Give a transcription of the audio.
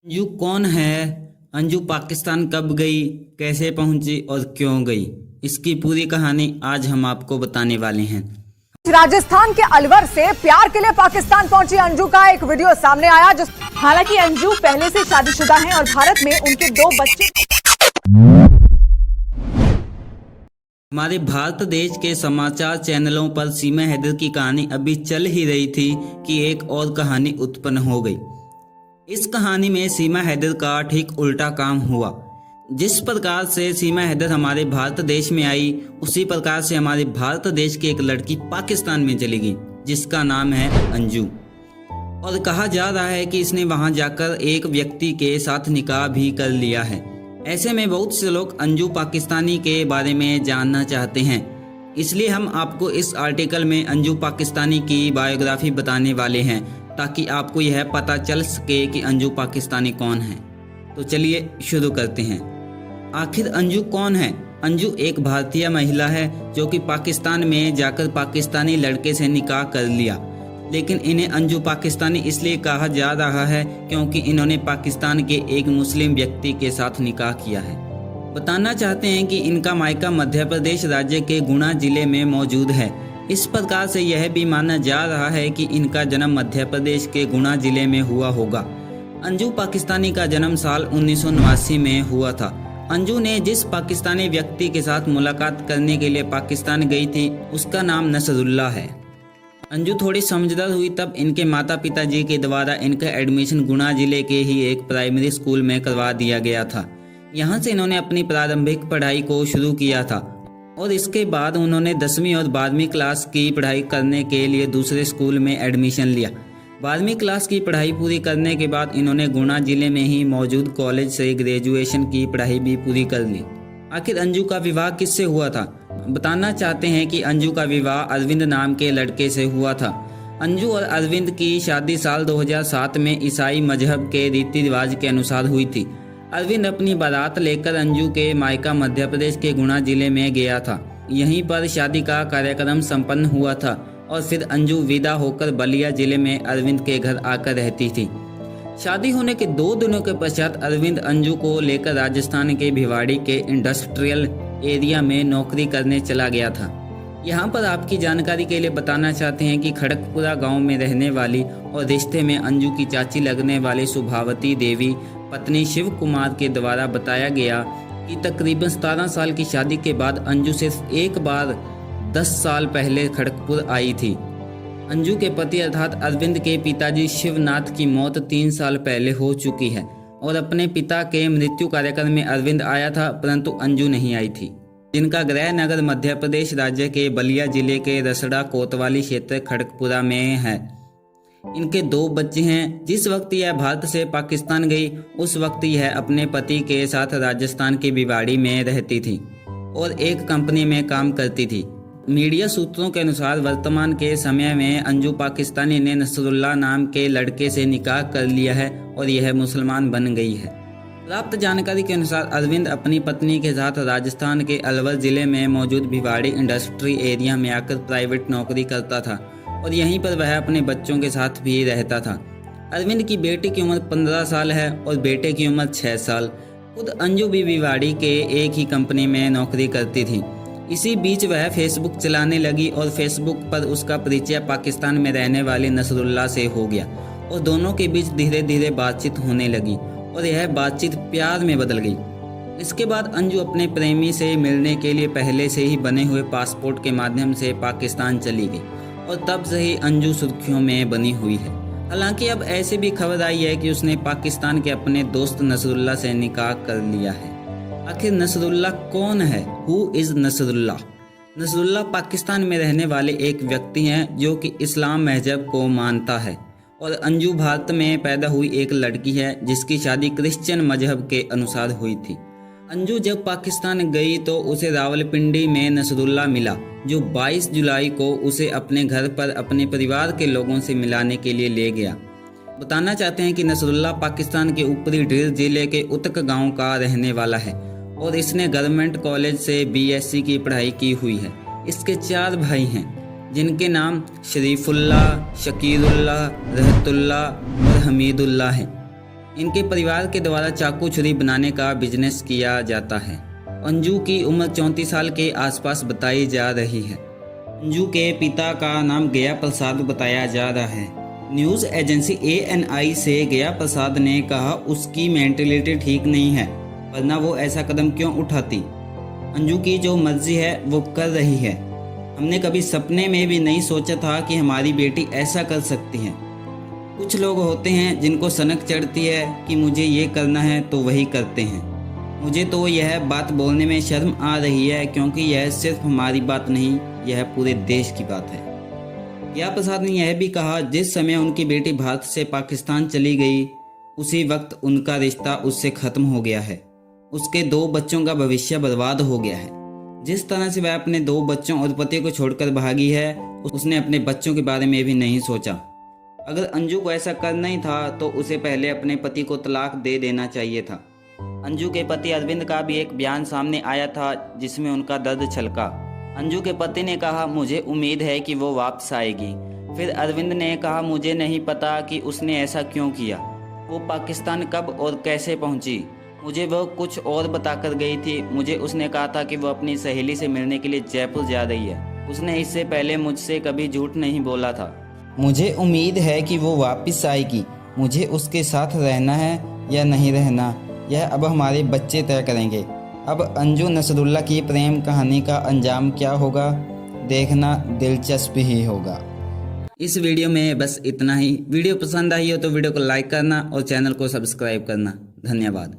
अंजू कौन है? अंजू पाकिस्तान कब गई, कैसे पहुंची और क्यों गई? इसकी पूरी कहानी आज हम आपको बताने वाले हैं। राजस्थान के अलवर से प्यार के लिए पाकिस्तान पहुंची अंजू का एक वीडियो सामने आया। हालांकि अंजू पहले से शादीशुदा हैं और भारत में उनके 2 बच्चे। हमारे भारत देश के समाचार चैनलों पर सीमा हैदर की कहानी अभी चल ही रही थी कि एक और कहानी उत्पन्न हो गई। इस कहानी में सीमा हैदर का ठीक उल्टा काम हुआ। जिस प्रकार से सीमा हैदर हमारे भारत देश में आई, उसी प्रकार से हमारे भारत देश की एक लड़की पाकिस्तान में चली गई जिसका नाम है अंजू। और कहा जा रहा है कि इसने वहां जाकर एक व्यक्ति के साथ निकाह भी कर लिया है। ऐसे में बहुत से लोग अंजू पाकिस्तानी के बारे में जानना चाहते हैं, इसलिए हम आपको इस आर्टिकल में अंजू पाकिस्तानी की बायोग्राफी बताने वाले हैं ताकि आपको यह पता चल सके कि अंजू पाकिस्तानी कौन है। तो चलिए शुरू करते हैं। आखिर अंजू कौन है? अंजू एक भारतीय महिला है जो कि पाकिस्तान में जाकर पाकिस्तानी लड़के से निकाह कर लिया, लेकिन इन्हें अंजू पाकिस्तानी इसलिए कहा जा रहा है क्योंकि इन्होंने पाकिस्तान के एक मुस्लिम व्यक्ति के साथ निकाह किया है। बताना चाहते हैं कि इनका मायका मध्य प्रदेश राज्य के गुना जिले में मौजूद है। इस प्रकार से यह भी माना जा रहा है कि इनका जन्म मध्य प्रदेश के गुना जिले में हुआ होगा। अंजू पाकिस्तानी का जन्म साल 1989 में हुआ था। अंजू ने जिस पाकिस्तानी व्यक्ति के साथ मुलाकात करने के लिए पाकिस्तान गई थी उसका नाम नसरुल्लाह है। अंजू थोड़ी समझदार हुई तब इनके माता पिता जी के द्वारा इनका एडमिशन गुना जिले के ही एक प्राइमरी स्कूल में करवा दिया गया था। यहाँ से इन्होंने अपनी प्रारंभिक पढ़ाई को शुरू किया था और इसके बाद उन्होंने 10वीं और 12वीं क्लास की पढ़ाई करने के लिए दूसरे स्कूल में एडमिशन लिया। 12वीं क्लास की पढ़ाई पूरी करने के बाद इन्होंने गुना जिले में ही मौजूद कॉलेज से ग्रेजुएशन की पढ़ाई भी पूरी कर ली। आखिर अंजू का विवाह किससे हुआ था? बताना चाहते हैं कि अंजू का विवाह अरविंद नाम के लड़के से हुआ था। अंजू और अरविंद की शादी साल 2007 में ईसाई मजहब के रीति रिवाज के अनुसार हुई थी। अरविंद अपनी बारात लेकर अंजू के मायका मध्य प्रदेश के गुना जिले में गया था। यहीं पर शादी का कार्यक्रम संपन्न हुआ था और फिर अंजू विदा होकर बलिया जिले में अरविंद के घर आकर रहती थी। शादी होने के 2 दिनों के पश्चात अरविंद अंजू को लेकर राजस्थान के भिवाड़ी के इंडस्ट्रियल एरिया में नौकरी करने चला गया था। यहाँ पर आपकी जानकारी के लिए बताना चाहते हैं कि खड़गपुरा गांव में रहने वाली और रिश्ते में अंजू की चाची लगने वाली सुभावती देवी पत्नी शिव कुमार के द्वारा बताया गया कि तकरीबन 17 साल की शादी के बाद अंजू सिर्फ एक बार 10 साल पहले खड़गपुर आई थी। अंजू के पति अर्थात अरविंद के पिताजी शिवनाथ की मौत 3 साल पहले हो चुकी है और अपने पिता के मृत्यु कार्यक्रम में अरविंद आया था परंतु अंजू नहीं आई थी, जिनका गृह नगर मध्य प्रदेश राज्य के बलिया जिले के रसड़ा कोतवाली क्षेत्र खड़गपुरा में है। इनके 2 बच्चे हैं। जिस वक्त यह भारत से पाकिस्तान गई उस वक्त यह अपने पति के साथ राजस्थान के भिवाड़ी में रहती थी और एक कंपनी में काम करती थी। मीडिया सूत्रों के अनुसार वर्तमान के समय में अंजू पाकिस्तानी ने नसरुल्लाह नाम के लड़के से निकाह कर लिया है और यह मुसलमान बन गई है। प्राप्त जानकारी के अनुसार अरविंद अपनी पत्नी के साथ राजस्थान के अलवर जिले में मौजूद भिवाड़ी इंडस्ट्री एरिया में आकर प्राइवेट नौकरी करता था और यहीं पर वह अपने बच्चों के साथ भी रहता था। अरविंद की बेटी की उम्र 15 साल है और बेटे की उम्र 6 साल। खुद अंजू भी भिवाड़ी के एक ही कंपनी में नौकरी करती थी। इसी बीच वह फेसबुक चलाने लगी और फेसबुक पर उसका परिचय पाकिस्तान में रहने वाले नसरुल्लाह से हो गया और दोनों के बीच धीरे धीरे बातचीत होने लगी और यह बातचीत प्यार में बदल गई। इसके बाद अंजू अपने प्रेमी से मिलने के लिए पहले से ही बने हुए पासपोर्ट के माध्यम से पाकिस्तान चली गई और तब से ही अंजू सुर्खियों में बनी हुई है। हालांकि अब ऐसे भी खबर आई है कि उसने पाकिस्तान के अपने दोस्त नसरुल्लाह से निकाह कर लिया है। आखिर नसरुल्लाह कौन है? Who is Nasrullah? नसरुल्लाह पाकिस्तान में रहने वाले एक व्यक्ति हैं जो कि इस्लाम मजहब को मानता है और अंजू भारत में पैदा हुई एक लड़की है जिसकी शादी क्रिश्चियन मजहब के अनुसार हुई थी। अंजू जब पाकिस्तान गई तो उसे रावलपिंडी में नसरुल्लाह मिला जो 22 जुलाई को उसे अपने घर पर अपने परिवार के लोगों से मिलाने के लिए ले गया। बताना चाहते हैं कि नसरुल्लाह पाकिस्तान के ऊपरी ढीर जिले के उतक गांव का रहने वाला है और इसने गवर्नमेंट कॉलेज से BSc की पढ़ाई की हुई है। इसके 4 भाई हैं जिनके नाम शरीफुल्लाह, शकीरुल्लाह, रहतुल्लाह और हमीदुल्लाह हैं। इनके परिवार के द्वारा चाकू छुरी बनाने का बिजनेस किया जाता है। अंजू की उम्र 34 साल के आसपास बताई जा रही है। अंजू के पिता का नाम गया प्रसाद बताया जा रहा है। न्यूज़ एजेंसी ANI से गया प्रसाद ने कहा उसकी मेंटलिटी ठीक नहीं है, वरना वो ऐसा कदम क्यों उठाती। अंजू की जो मर्जी है वो कर रही है। हमने कभी सपने में भी नहीं सोचा था कि हमारी बेटी ऐसा कर सकती है। कुछ लोग होते हैं जिनको सनक चढ़ती है कि मुझे ये करना है तो वही करते हैं। मुझे तो यह बात बोलने में शर्म आ रही है, क्योंकि यह सिर्फ हमारी बात नहीं, यह पूरे देश की बात है। गया प्रसाद ने यह भी कहा जिस समय उनकी बेटी भारत से पाकिस्तान चली गई, उसी वक्त उनका रिश्ता उससे ख़त्म हो गया है। उसके 2 बच्चों का भविष्य बर्बाद हो गया है। जिस तरह से वह अपने 2 बच्चों और पति को छोड़कर भागी है, उसने अपने बच्चों के बारे में भी नहीं सोचा। अगर अंजू को ऐसा करना ही था तो उसे पहले अपने पति को तलाक दे देना चाहिए था। अंजू के पति अरविंद का भी एक बयान सामने आया था जिसमें उनका दर्द छलका। अंजू के पति ने कहा मुझे उम्मीद है कि वो वापस आएगी। फिर अरविंद ने कहा मुझे नहीं पता कि उसने ऐसा क्यों किया। वो पाकिस्तान कब और कैसे पहुंची, मुझे वो कुछ और बताकर गई थी। मुझे उसने कहा था कि वो अपनी सहेली से मिलने के लिए जयपुर जा रही है। उसने इससे पहले मुझसे कभी झूठ नहीं बोला था। मुझे उम्मीद है कि वो वापस आएगी। मुझे उसके साथ रहना है या नहीं रहना, यह अब हमारे बच्चे तय करेंगे। अब अंजू नसरुल्लाह की प्रेम कहानी का अंजाम क्या होगा, देखना दिलचस्प ही होगा। इस वीडियो में बस इतना ही। वीडियो पसंद आई हो तो वीडियो को लाइक करना और चैनल को सब्सक्राइब करना। धन्यवाद।